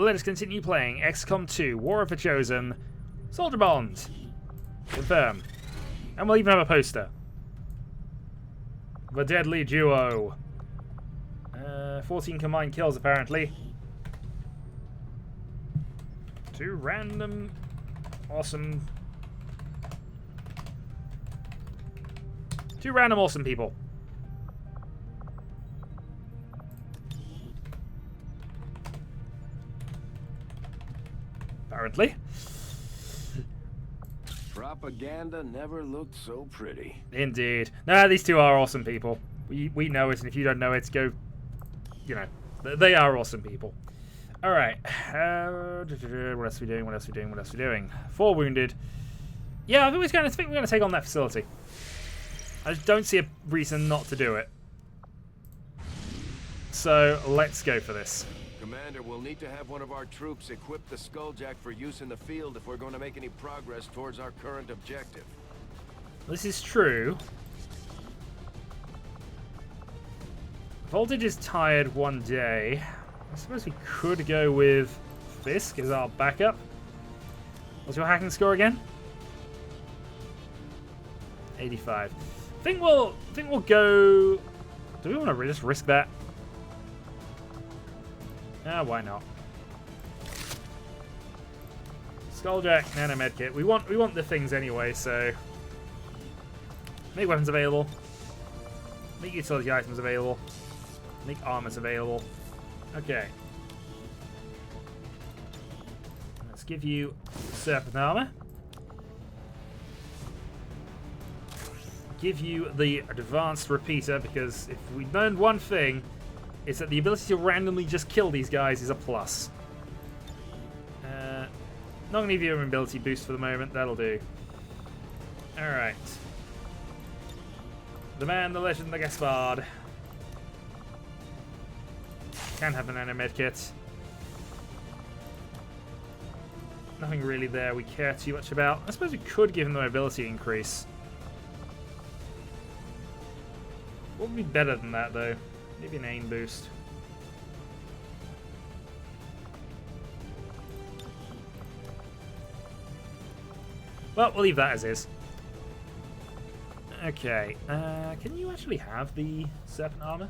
let us continue playing XCOM2, War of the Chosen, Soldier Bond. Confirm. And we'll even have a poster. The Deadly Duo. 14 combined kills, apparently. 2 random, awesome... 2 random awesome people. Apparently. Propaganda never looked so pretty. Indeed. No, these 2 are awesome people. We know it, and if you don't know it, go... You know, they are awesome people. Alright. What else are we doing? What else are we doing? What else are we doing? 4 wounded. Yeah, I think we're going to take on that facility. I just don't see a reason not to do it. So, let's go for this. Commander, we'll need to have one of our troops equip the Skulljack for use in the field if we're going to make any progress towards our current objective. This is true. Voltage is tired one day. I suppose we could go with Fisk as our backup. What's your hacking score again? 85. I think we'll go... Do we want to just risk that? Ah, why not? Skulljack, nano medkit. We want the things anyway, so make weapons available. Make utility items available. Make armors available. Okay. Let's give you serpent armor. Give you the advanced repeater, because if we learned one thing, it's that the ability to randomly just kill these guys is a plus. Not going to give you an ability boost for the moment. That'll do. Alright. The man, the legend, the Gaspard. Can have an nano medkit. Nothing really there we care too much about. I suppose we could give him the mobility increase. What would be better than that, though? Maybe an aim boost. Well, we'll leave that as is. Okay. Can you actually have the serpent armor?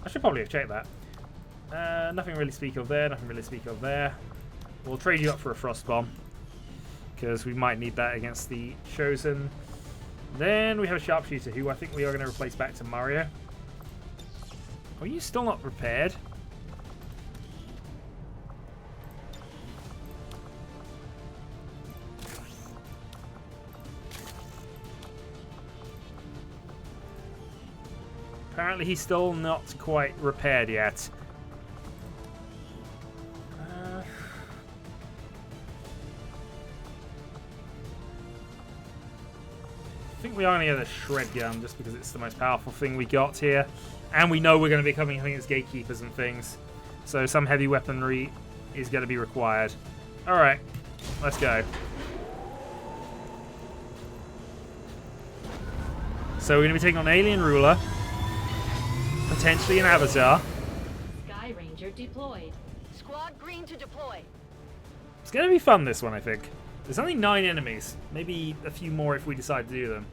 I should probably have checked that. Nothing really to speak of there. Nothing really to speak of there. We'll trade you up for a frost bomb, because we might need that against the Chosen. Then we have a sharpshooter, who I think we are going to replace back to Mario. Are you still not repaired? Apparently he's still not quite repaired yet. I think we are going to get a shred gun just because it's the most powerful thing we got here. And we know we're going to be coming against gatekeepers and things. So some heavy weaponry is going to be required. Alright, let's go. So we're going to be taking on Alien Ruler. Potentially an Avatar. Sky Ranger deployed. Squad green to deploy. It's going to be fun, this one, I think. There's only 9 enemies. Maybe a few more if we decide to do them.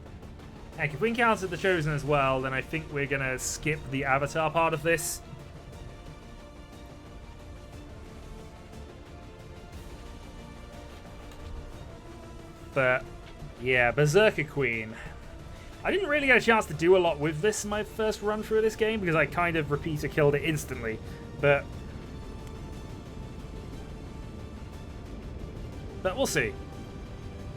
Heck, if we encounter the Chosen as well, then I think we're going to skip the Avatar part of this. But, yeah, Berserker Queen. I didn't really get a chance to do a lot with this in my first run through this game, because I kind of repeater killed it instantly. But we'll see.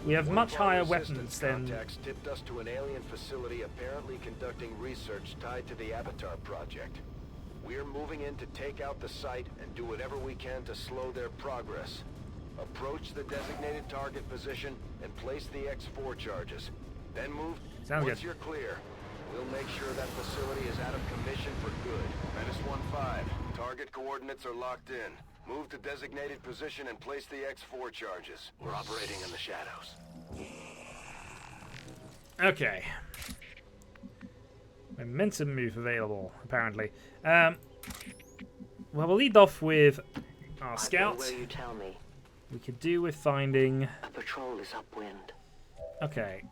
We have much higher weapons than... Contacts tipped us to an alien facility apparently conducting research tied to the Avatar project. We're moving in to take out the site and do whatever we can to slow their progress. Approach the designated target position and place the X4 charges. Then move. Sounds Once good. you're clear, we'll make sure that facility is out of commission for good. Menace 1-5. Target coordinates are locked in. Move to designated position and place the X4 charges. We're operating in the shadows. Okay. Momentum move available, apparently. Well, we'll lead off with our I'll go scout. where you tell me. We could do with finding... A patrol is upwind. Okay.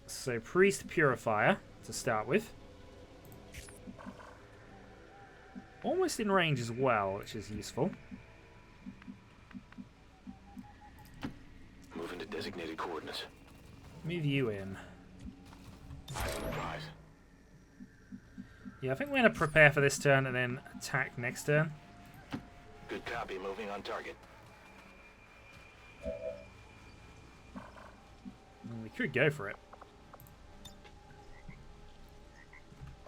So, Priest Purifier to start with. Almost in range as well, which is useful. Moving to designated coordinates. Move you in. Eyes on the prize. Yeah, I think we're going to prepare for this turn and then attack next turn. Good copy. Moving on target. We could go for it.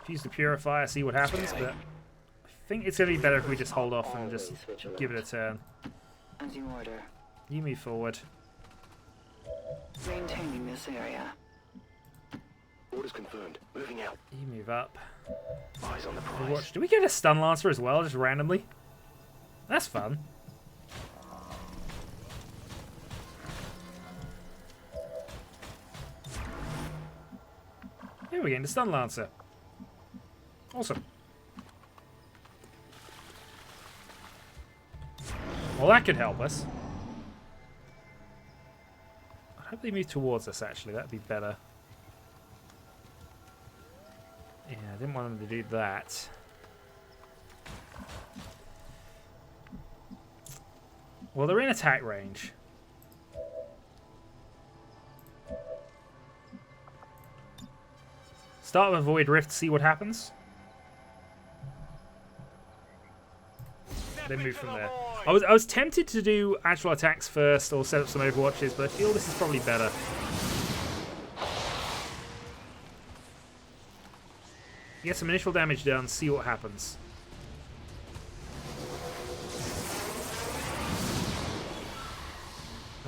Use the Purifier, see what happens, but I think it's going to be better if we just hold off and just give it a turn. As you order. You move forward. Maintaining this area. Orders confirmed. Moving out. You move up. Eyes on the prize. Watch. Do we get a Stun Lancer as well, just randomly? That's fun. Here we go, the Stun Lancer. Awesome. Well, that could help us. I hope they move towards us, actually. That'd be better. Yeah, I didn't want them to do that. Well, they're in attack range. Start with Avoid Rift, see what happens. Then move from there. I was tempted to do actual attacks first or set up some Overwatches, but I feel this is probably better. Get some initial damage done, see what happens.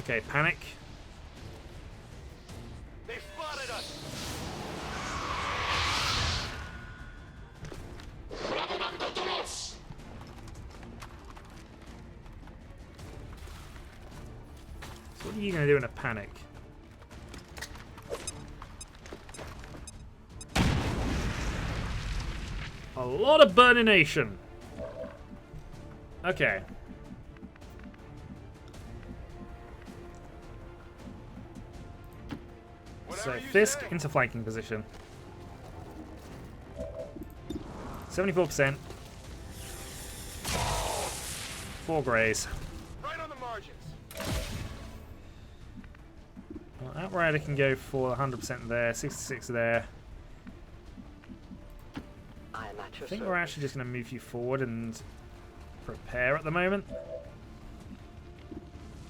Okay, panic. They spotted us. So what are you going to do in a panic? A lot of burnination. Okay. So Fisk into flanking position. 74%. 4 greys. Right on the margins. Well, Outrider can go for 100% there, 66 there. I am at your I think service. we're actually just going to move you forward and prepare at the moment.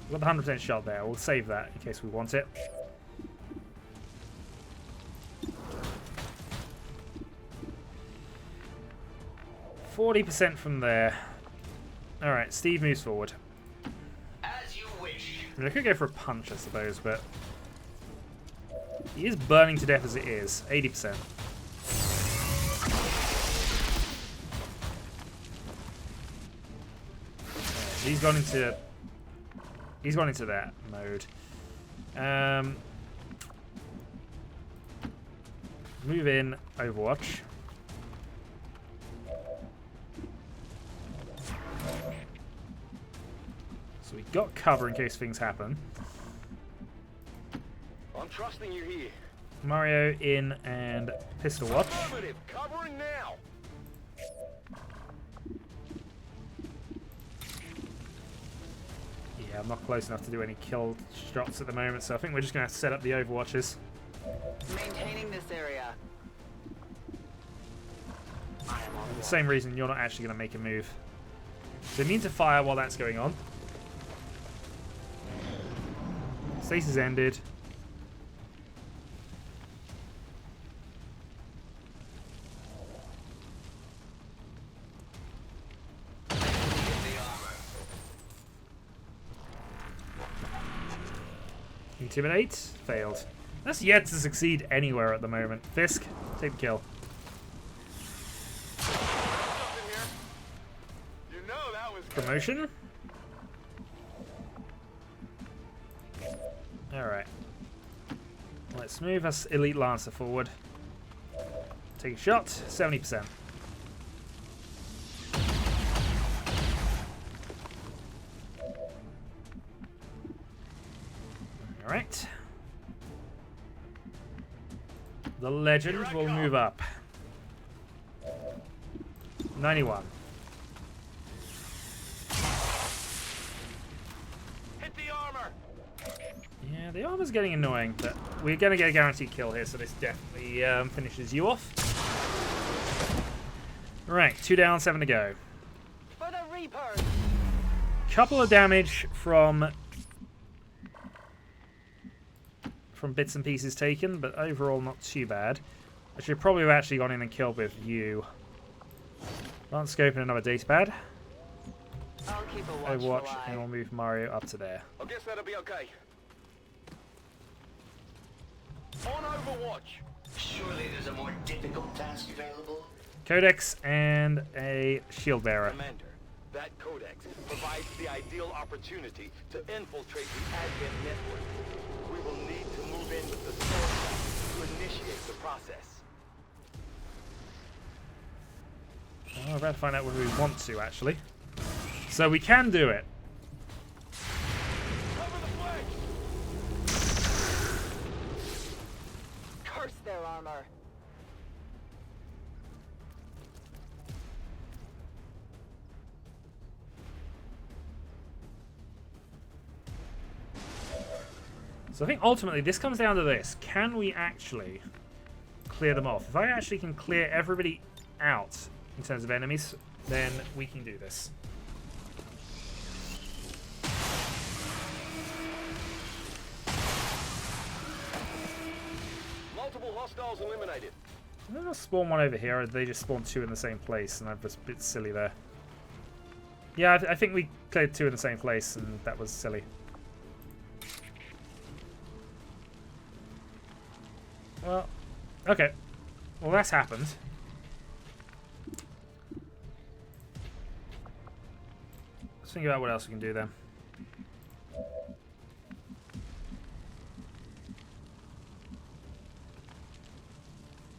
We've got the 100% shot there. We'll save that in case we want it. %40 from there. Alright, Steve moves forward. As you wish. I mean, I could go for a punch, I suppose, but he is burning to death as it is. 80%. He's gone into that mode. Move in, Overwatch. So we got cover in case things happen. I'm trusting you here. Mario in and pistol watch. Affirmative. Covering now. Yeah, I'm not close enough to do any kill shots at the moment, so I think we're just going to set up the Overwatches. Maintaining this area. I am on For the same reason you're not actually going to make a move. So you need to fire while that's going on. Stasis ended. Intimidate? Failed. That's yet to succeed anywhere at the moment. Fisk, take the kill. You know that was Promotion? Alright. Let's move us Elite Lancer forward. Take a shot. 70%. Alright. The legend will move up. 91. Hit the armor! Yeah, the armor's getting annoying, but we're going to get a guaranteed kill here, so this definitely finishes you off. Right, 2 down, 7 to go. For the Reapers! Couple of damage from bits and pieces taken, but overall not too bad. I should probably have actually gone in and killed with you. Advanced scope and another datapad. I'll keep a watchful Overwatch, eye. and we'll move Mario up to there. I guess that'll be okay. On Overwatch! Surely there's a more difficult task available? Codex and a shield bearer. Commander, that codex provides the ideal opportunity to infiltrate the Advent network. We will need to move in with the source to initiate the process. Oh, we're about to find out whether we want to, actually. So we can do it. Cover the flank! Curse their armor. So I think ultimately this comes down to this. Can we actually clear them off? If I actually can clear everybody out in terms of enemies, then we can do this. Multiple hostiles eliminated. I'll spawn one over here, or they just spawn 2 in the same place, and I was a bit silly there. Yeah, I think we cleared 2 in the same place, and that was silly. Well, okay. Well, that's happened. Let's think about what else we can do then.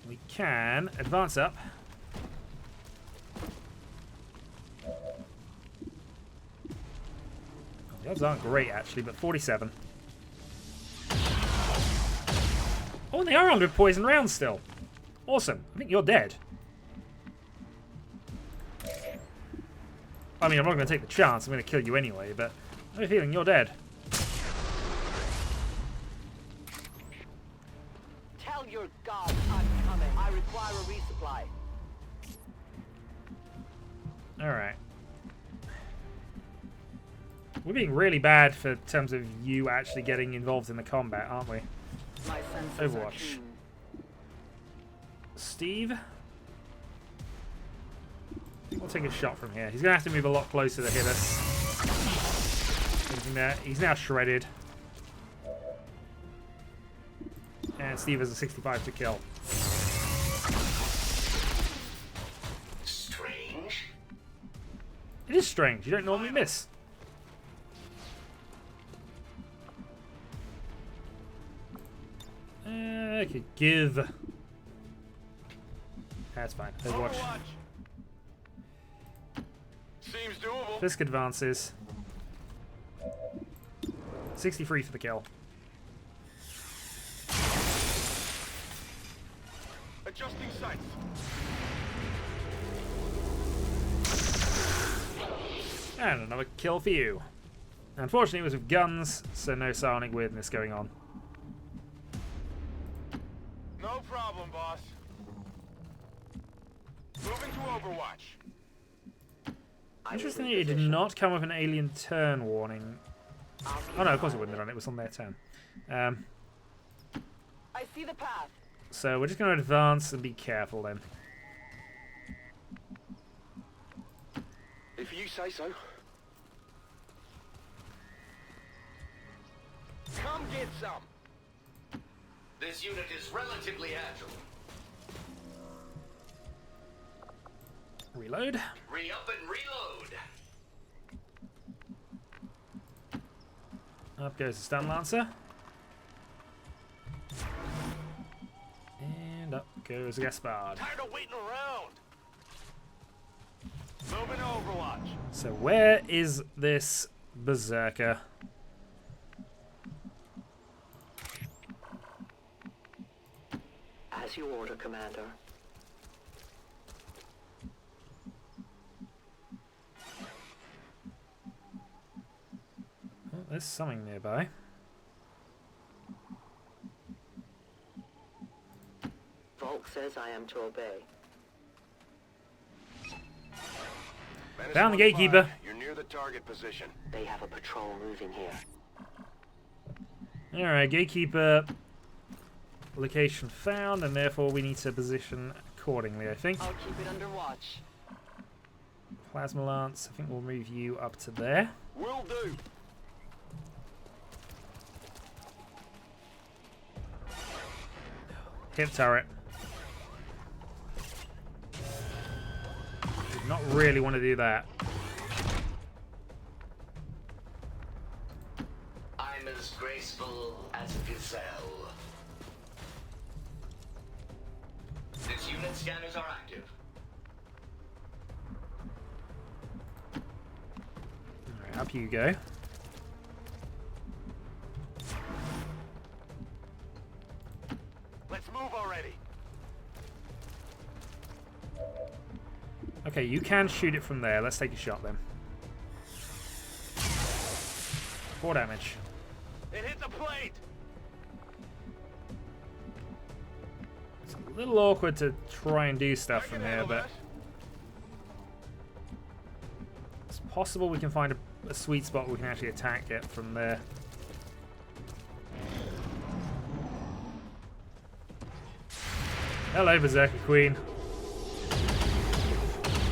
We can advance up. The odds aren't great, actually, but 47. Oh, and they are under poison rounds still. Awesome. I think you're dead. I mean, I'm not going to take the chance. I'm going to kill you anyway, but I have a feeling you're dead. Tell your gods I'm coming. I require a resupply. Alright. We're being really bad for terms of you actually getting involved in the combat, aren't we? My senses are Overwatch. keen. Steve? We'll take a shot from here. He's going to have to move a lot closer to hit us. He's now shredded. And Steve has a 65 to kill. Strange. It is strange. You don't normally miss. I could give. That's fine. Overwatch. Seems doable. Fisk advances. 63 for the kill. Adjusting sights. And another kill for you. Unfortunately, it was with guns, so no psionic weirdness going on. No problem, boss. Moving to Overwatch. Interestingly, it did not come with an alien turn warning. Oh no, of course it wouldn't have done. It was on their turn. I see the path. So we're just going to advance and be careful then. If you say so. Come get some. This unit is relatively agile. Reload. Re-up and reload. Up goes the stun lancer. And up goes the Gaspard. Tired of waiting around. Moving to Overwatch. So where is this berserker? As you order, Commander. Oh, there's something nearby. Volk says I am to obey. Down the gatekeeper. You're near the target position. They have a patrol moving here. Alright, gatekeeper location found, and therefore we need to position accordingly, I think. I'll keep it under watch. Plasma Lance, I think we'll move you up to there. Will do. Hip turret. Did not really want to do that. I'm as graceful as a gazelle. Its unit scanners are active. Alright, up you go. Let's move already. Okay, you can shoot it from there. Let's take a shot then. 4 damage. It hit the plate. It's a little awkward to try and do stuff from here, but it's possible we can find a sweet spot where we can actually attack it from there. Hello, Berserker Queen.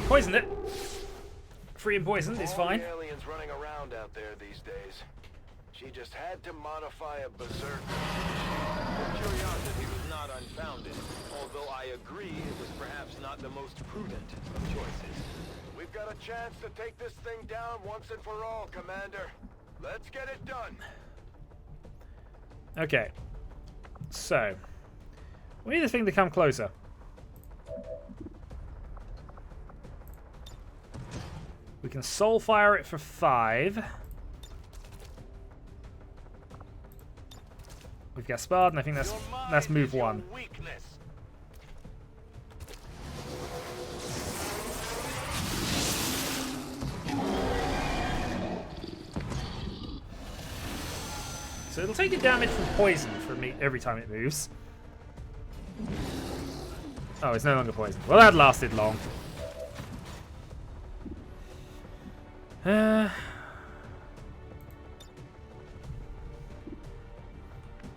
Poisoned it. Free and poisoned is fine. All the aliens running around out there these days. She just had to modify a berserker. Her curiosity was not unfounded, although I agree it was perhaps not the most prudent of choices. We've got a chance to take this thing down once and for all, Commander. Let's get it done. Okay. So, we need this thing to come closer. We can soul fire it for 5. We've got Spard, and I think that's move 1. Weakness. So it'll take a damage from poison from me every time it moves. Oh, it's no longer poisoned. Well, that lasted long.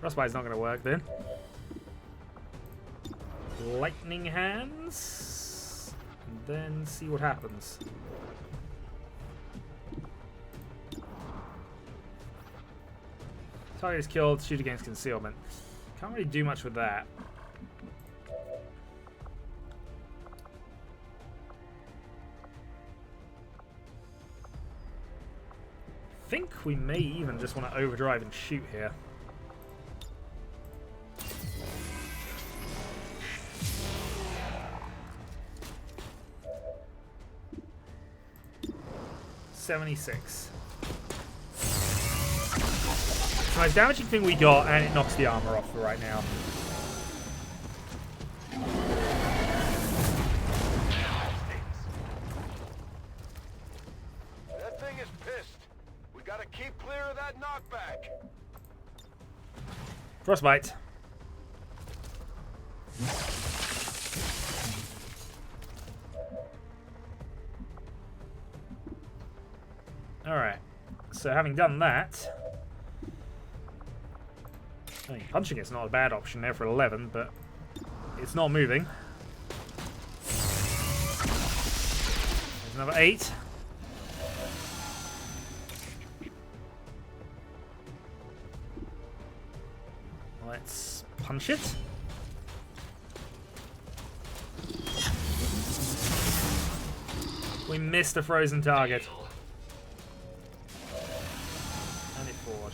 Frostbite's not going to work then. Lightning Hands. And then see what happens. Target is killed, shoot against concealment. Can't really do much with that. I think we may even just want to overdrive and shoot here. $76. It's the most damaging thing we got, and it knocks the armor off for right now. That thing is pissed. We gotta keep clear of that knockback. Frostbite. Alright. So having done that, I mean, punching it's not a bad option there for 11, but it's not moving. There's another 8. Let's punch it. We missed a frozen target. And it forward.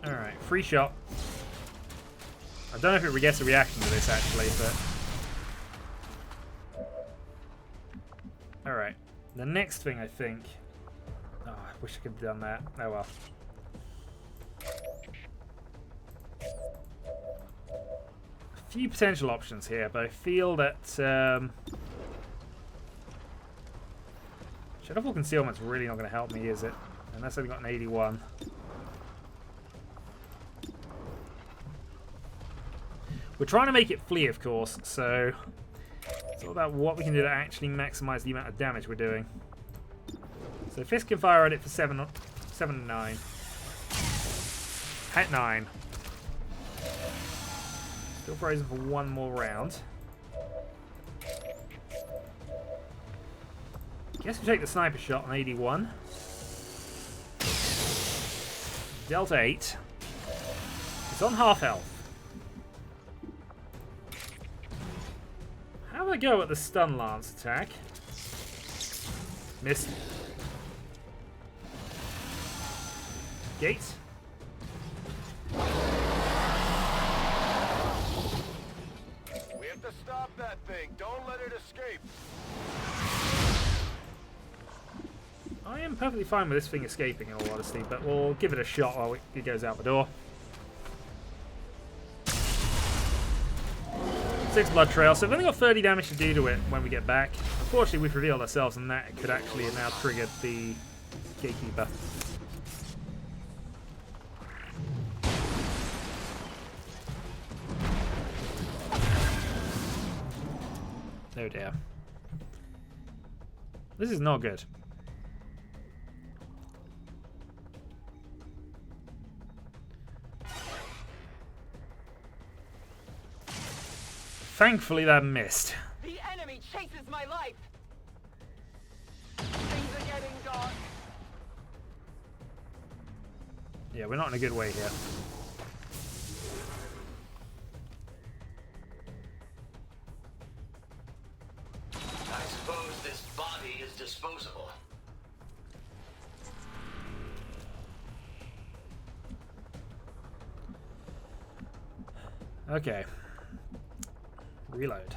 Alright, free shot. I don't know if it gets a reaction to this actually, but alright. The next thing I think. Oh, I wish I could have done that. Oh well. A few potential options here, but I feel that Shadowhawk concealment's really not going to help me, is it? Unless I've got an 81. We're trying to make it flee, of course, so it's all about what we can do to actually maximize the amount of damage we're doing. So Fist can fire at it for 7 and 9. At 9. Still frozen for one more round. Guess we take the sniper shot on 81. Delta 8. It's on half health. How do I go at the stun lance attack? Missed. Gate. We have to stop that thing. Don't let it escape. I am perfectly fine with this thing escaping, in all honesty, but we'll give it a shot while it goes out the door. 6 blood trail, so we've only got 30 damage to do to it when we get back. Unfortunately, we've revealed ourselves, and that could actually have now triggered the gatekeeper. Oh dear. This is not good. Thankfully that missed. The enemy chases my life. Things are getting dark. Yeah, we're not in a good way here. I suppose this body is disposable. Okay. Reload.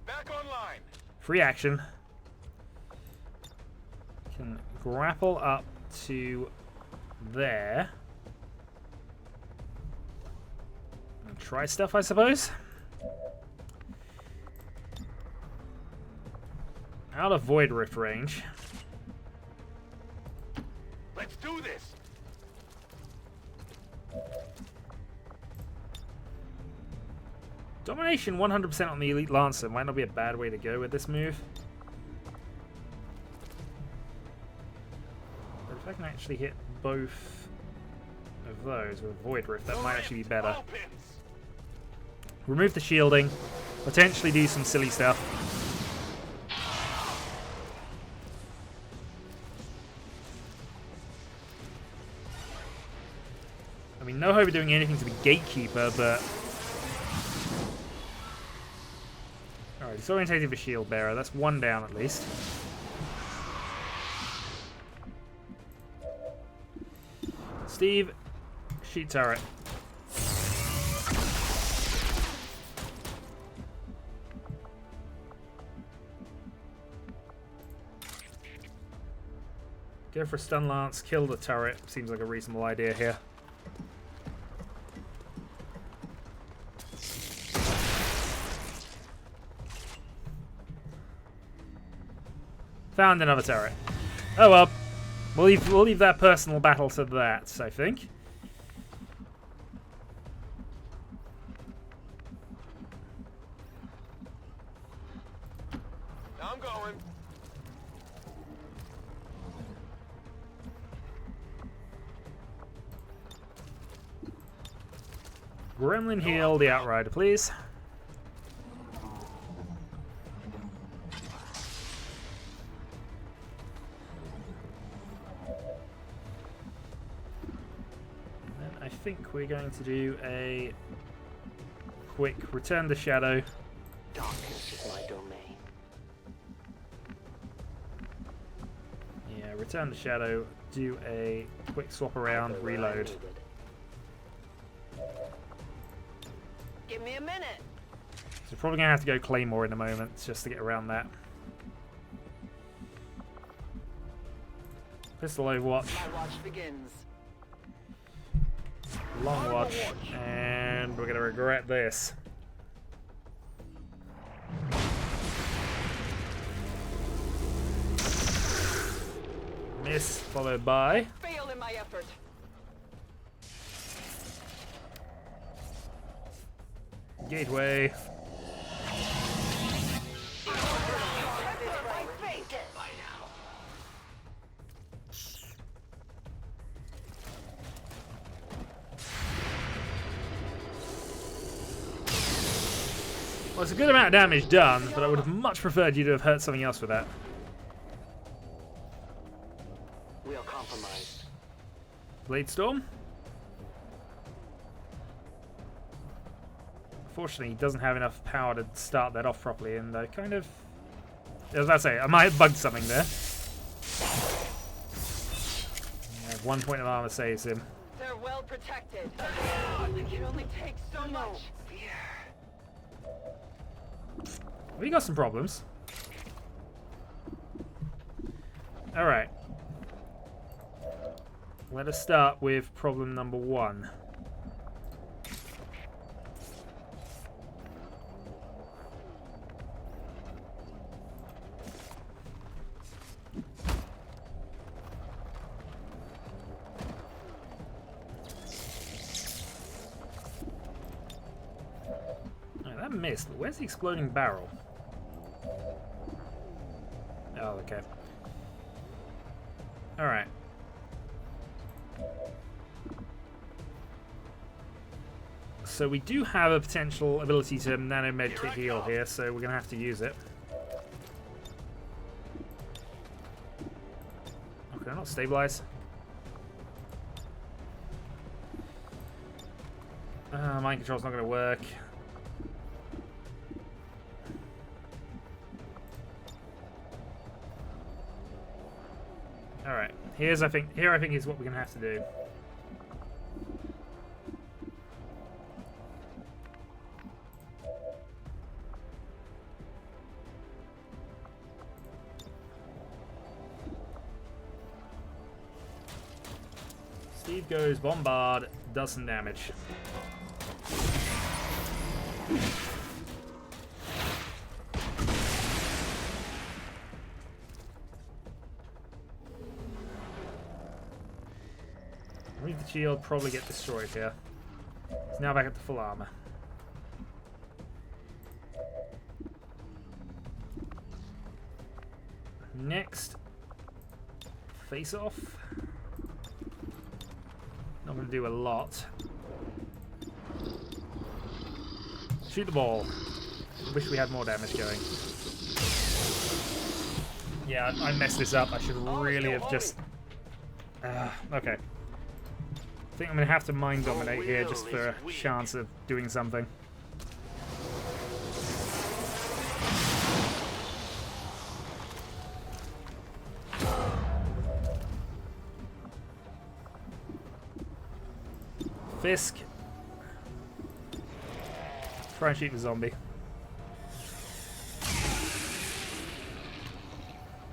Back online. Free action. Can grapple up to there. And try stuff, I suppose. Out of Void Rift range. Let's do this. Domination 100% on the Elite Lancer might not be a bad way to go with this move. But if I can actually hit both of those with Void Rift, that might actually be better. Remove the shielding, potentially do some silly stuff. I mean, no hope of doing anything to the Gatekeeper, but... Alright, disorientated the Shield Bearer. That's one down at least. Steve, sheet turret. Go for a stun lance, kill the turret. Seems like a reasonable idea here. Found another turret. Oh well. We'll leave that personal battle to that, I think. I'm going. Gremlin heal the Outrider, please. I think we're going to do a quick return to Shadow. Darkness is my domain. Yeah, return to Shadow, do a quick swap around, reload. Give me a minute. So we're probably going to have to go Claymore in a moment just to get around that. Pistol Overwatch. My watch begins. Long watch. And we're going to regret this. Miss, followed by... Fail in my effort. Gateway. Well, it's a good amount of damage done, but I would have much preferred you to have hurt something else with that. We are compromised. Blade Storm. Unfortunately, he doesn't have enough power to start that off properly, and I kind of... I was about to say, I might have bugged something there. Yeah, 1 point of armor saves him. They're well protected. It can only take so much. We got some problems. Alright. Let us start with problem number 1. Oh, that missed, but where's the exploding barrel? Oh, okay. Alright. So we do have a potential ability to nano medkit heal here, so we're going to have to use it. Okay, not stabilize. Mind control's not going to work. Alright, here I think is what we're gonna have to do. Steve goes bombard, does some damage. Remove the shield, probably get destroyed here. It's now back up to full armor. Next, face off. Not going to do a lot. Shoot the ball. Wish we had more damage going. Yeah, I messed this up. I should really have just... okay. I think I'm going to have to mind dominate here just for a chance of doing something. Fisk. Try and shoot the zombie.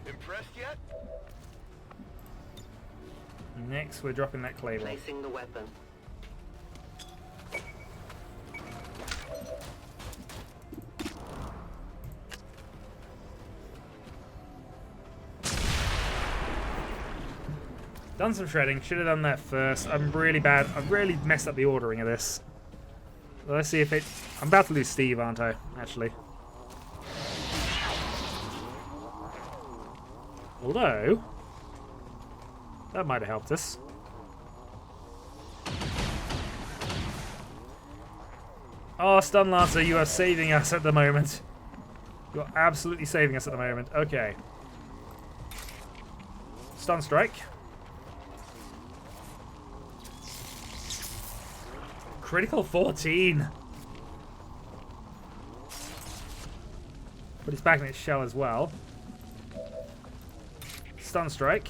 Impressed yet? Next, we're dropping that claymore. Placing the weapon. Done some shredding. Should have done that first. I'm really bad. I've really messed up the ordering of this. Let's see if it... I'm about to lose Steve, aren't I? Actually. Although... that might have helped us. Oh, Stun Lancer, you are saving us at the moment. You are absolutely saving us at the moment. Okay. Stun Strike. Critical 14. But it's back in its shell as well. Stun Strike.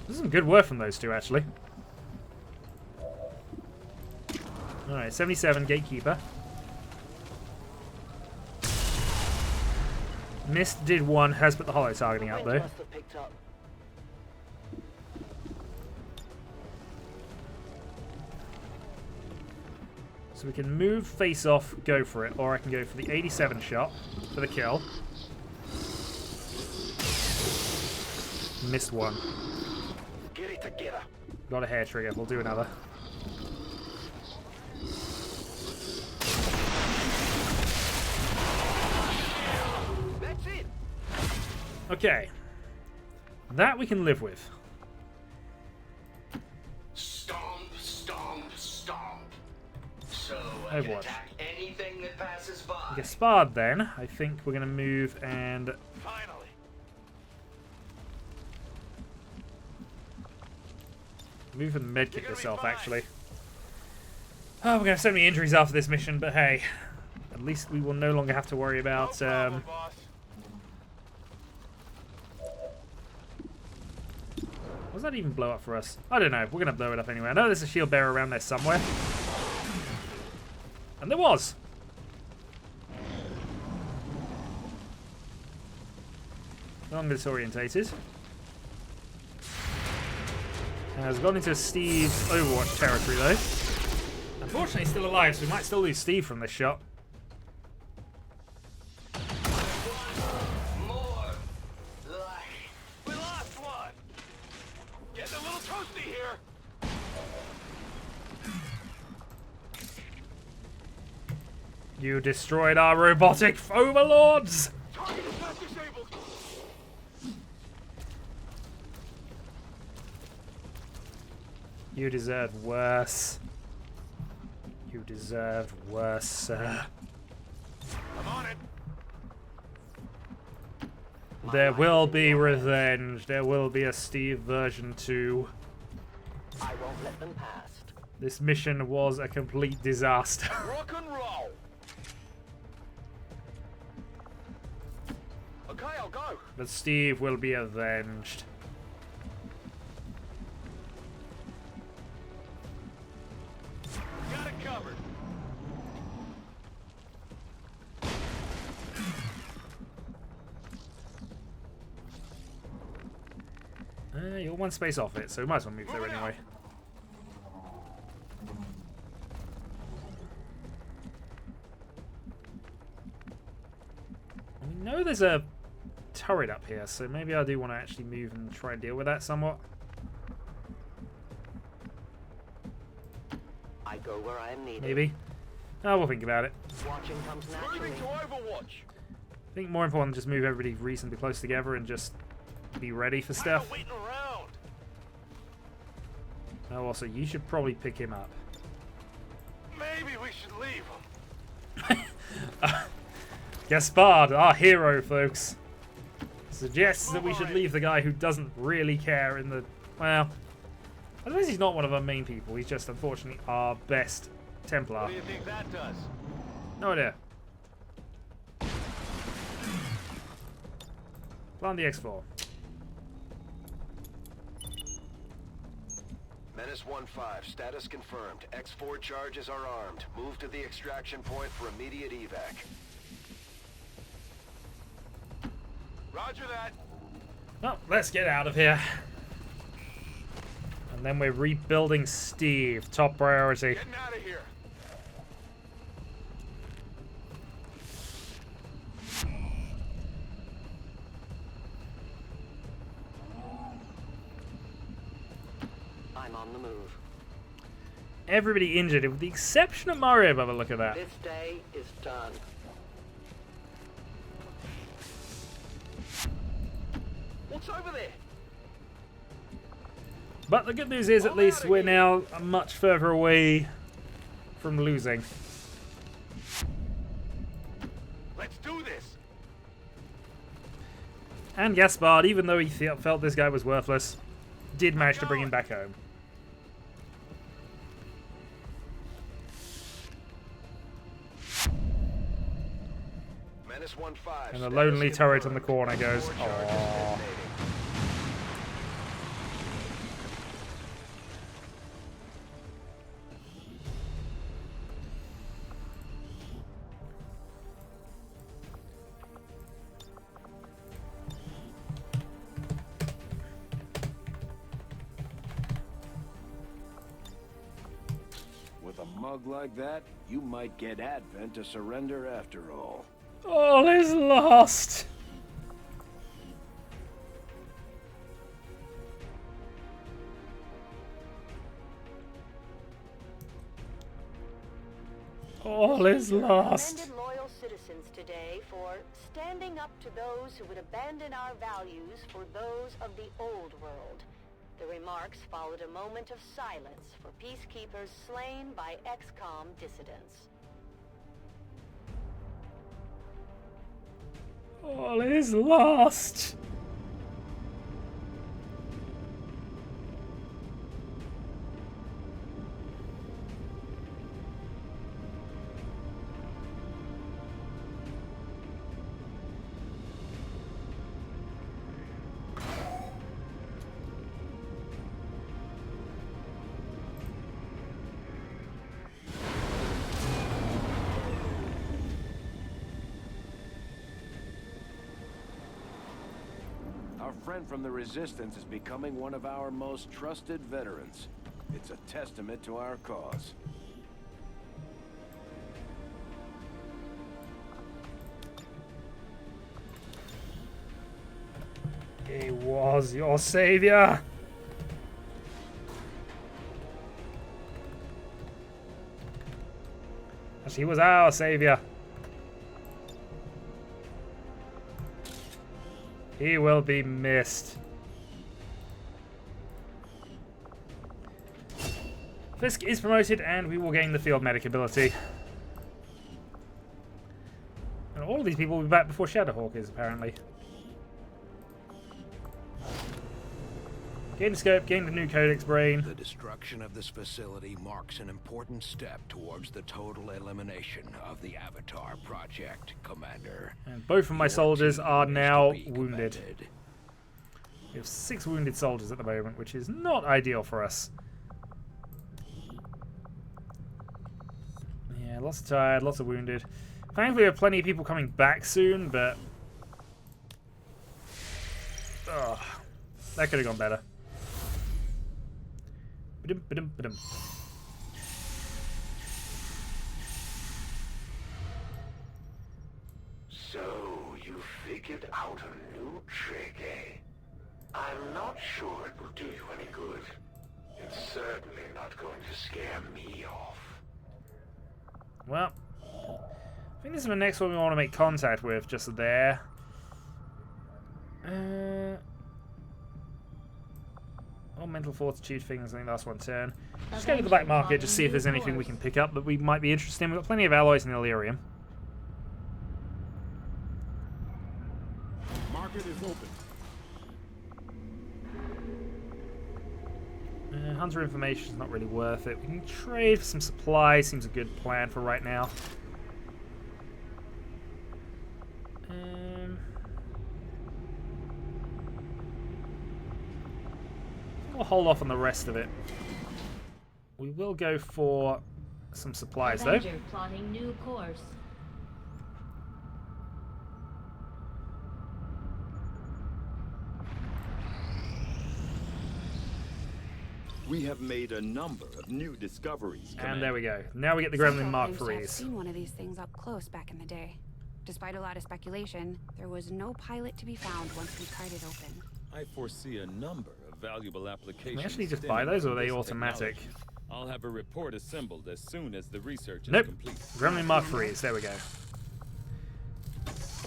This is some good work from those two, actually. Alright, 77, Gatekeeper. Mist did 1, has put the hollow targeting out though. Must have picked up. So we can move, face off, go for it, or I can go for the 87 shot for the kill. Missed 1. Get it together. Got a hair trigger, we'll do another. That's it. Okay. That we can live with. Stomp, stomp, stomp. So I can Overwatch. attack anything that passes by. Gaspard then, I think we're going to move and... Finally. Move and medkit yourself, actually. Oh, we're going to have so many injuries after this mission, but hey. At least we will no longer have to worry about... Was that even blow up for us? I don't know. We're going to blow it up anyway. I know there's a shield bearer around there somewhere. And there was. I'm disorientated. Has gone into Steve's Overwatch territory though. Unfortunately, he's still alive, so we might still lose Steve from this shot. More life. We lost one. Getting a little toasty here. You destroyed our robotic overlords! Target is not disabled. You deserved worse. You deserved worse, sir. I'm on it. There will be revenge. There will be a Steve version 2. I won't let them past. This mission was a complete disaster. Rock and roll. Okay, I'll go. But Steve will be avenged. Got it covered. You're one space off it, so we might as well move there anyway. We know there's a turret up here, so maybe I do want to actually move and try and deal with that somewhat. I go where I am needed. Maybe. Oh, we'll think about it. Watching comes naturally. Moving to Overwatch. I think more important just move everybody reasonably close together and just be ready for stuff. Waiting around. Oh, also, you should probably pick him up. Maybe we should leave him. Gaspard, our hero, folks, suggests that we should leave the guy who doesn't really care in the... Well, I suppose he's not one of our main people. He's just, unfortunately, our best Templar. What do you think that does? No idea. Plan the X4. Menace 1-5, status confirmed. X4 charges are armed. Move to the extraction point for immediate evac. Roger that. Well, let's get out of here. And then we're rebuilding Steve. Top priority. Getting out of here. I'm on the move. Everybody injured, with the exception of Mario, by the look at that. This day is done. What's over there? But the good news is, at least, we're now much further away from losing. Let's do this. And Gaspard, even though he felt this guy was worthless, did manage to bring him back home. Menace 1-5. And the lonely status turret on the confirmed. corner goes, X4 charges aww. detonating. Shadowhawk like that, you might get Advent to surrender after all. All is lost. All is lost. Commended loyal citizens today for standing up to those who would abandon our values for those of the old world. The remarks followed a moment of silence for peacekeepers slain by Xcom dissidents. All is lost. Our friend from the Resistance is becoming one of our most trusted veterans. It's a testament to our cause. He was your savior. As he was our savior. He will be missed. Fisk is promoted and we will gain the field medic ability. And all of these people will be back before Shadowhawk is, apparently. Gain the scope, gain the new Codex brain. The destruction of this facility marks an important step towards the total elimination of the Avatar Project, Commander. And both of my soldiers are now wounded. We have 6 wounded soldiers at the moment, which is not ideal for us. Yeah, lots of tired, lots of wounded. Thankfully, we have plenty of people coming back soon, but... Ugh, that could have gone better. Ba-dum, ba-dum, ba-dum. So, you figured out a new trick, eh? I'm not sure it will do you any good. It's certainly not going to scare me off. Well, I think this is the next one we want to make contact with, just there. Oh, mental fortitude things, I think that's one turn. Just go to the black market, just see if there's anything we can pick up that we might be interested in. We've got plenty of alloys in Illyrium. Market is open. Hunter information is not really worth it. We can trade for some supplies, seems a good plan for right now. We'll hold off on the rest of it. We will go for some supplies, though. Avenger plotting new course. We have made a number of new discoveries. And there we go. Now we get the Gremlin Mark Central claims to have IIIs. seen one of these things up close back in the day. Despite a lot of speculation, there was no pilot to be found once we pried it open. I foresee a number of valuable applications. Can we actually just buy those, or are they stemming from this automatic? technology. I'll have a report assembled as soon as the research is Nope. complete. Gremlin Mark IIIs. There we go.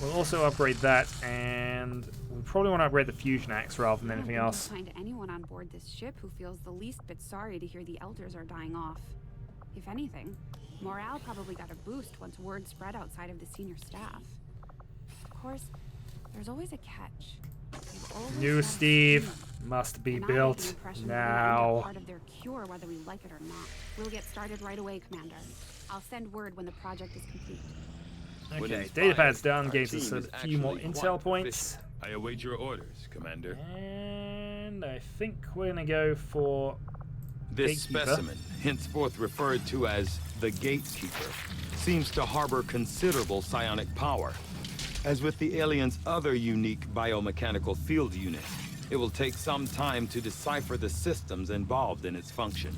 We'll also upgrade that, and we probably want to upgrade the Fusion Axe rather than anything else. I don't find anyone on board this ship who feels the least bit sorry to hear the elders are dying off. If anything, morale probably got a boost once word spread outside of the senior staff. Of course, there's always a catch. They've always New had Steve a must be and I have the built impression we're gonna end up now. part of their cure, whether we like it or not. We'll get started right away, Commander. I'll send word when the project is complete. When Okay, inspired, datapad's done, our gives us team a is few more actually intel quite points. efficient. I await your orders, Commander. And I think we're going to go for This Gatekeeper. specimen, henceforth referred to as the Gatekeeper, seems to harbor considerable psionic power. As with the alien's other unique biomechanical field unit, it will take some time to decipher the systems involved in its function.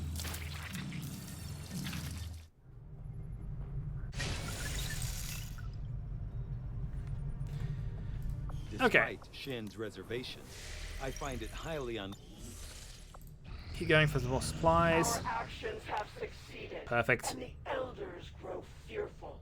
Despite Shin's reservation, I find it highly Keep going for some more supplies. Our actions have succeeded. Perfect. And the elders grow fearful.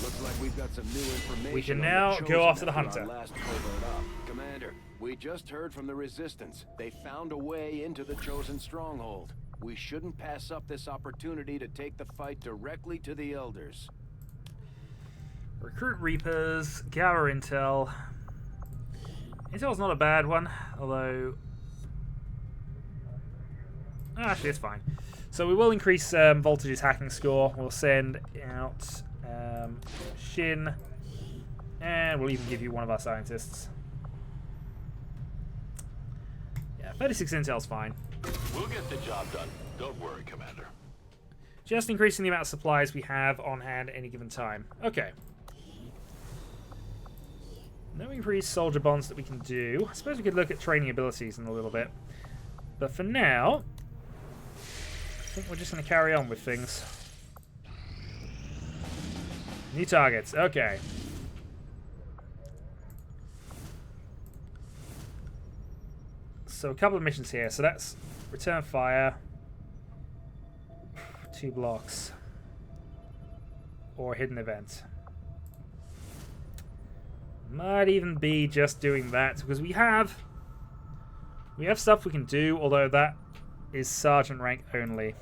Looks like we've got some new information. We can on the now Chosen go after the after hunter. our last covert op. Commander, we just heard from the Resistance. They found a way into the Chosen stronghold. We shouldn't pass up this opportunity to take the fight directly to the elders. Recruit Reapers, gather intel. Intel's not a bad one, although... Actually, it's fine. So we will increase Voltage's hacking score. We'll send out Shin, and we'll even give you one of our scientists. Yeah, 36 intel's fine. We'll get the job done. Don't worry, Commander. Just increasing the amount of supplies we have on hand at any given time. Okay. No increased soldier bonds that we can do. I suppose we could look at training abilities in a little bit. But for now, I think we're just going to carry on with things. New targets. Okay. So a couple of missions here. So that's return fire. 2 blocks. Or hidden event. Might even be just doing that because we have stuff we can do, although that is sergeant rank only.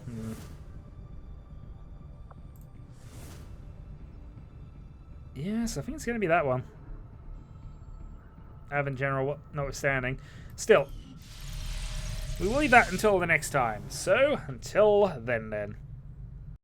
Yes, I think it's going to be that one. Av in general, notwithstanding. Still, we will leave that until the next time. So, until then.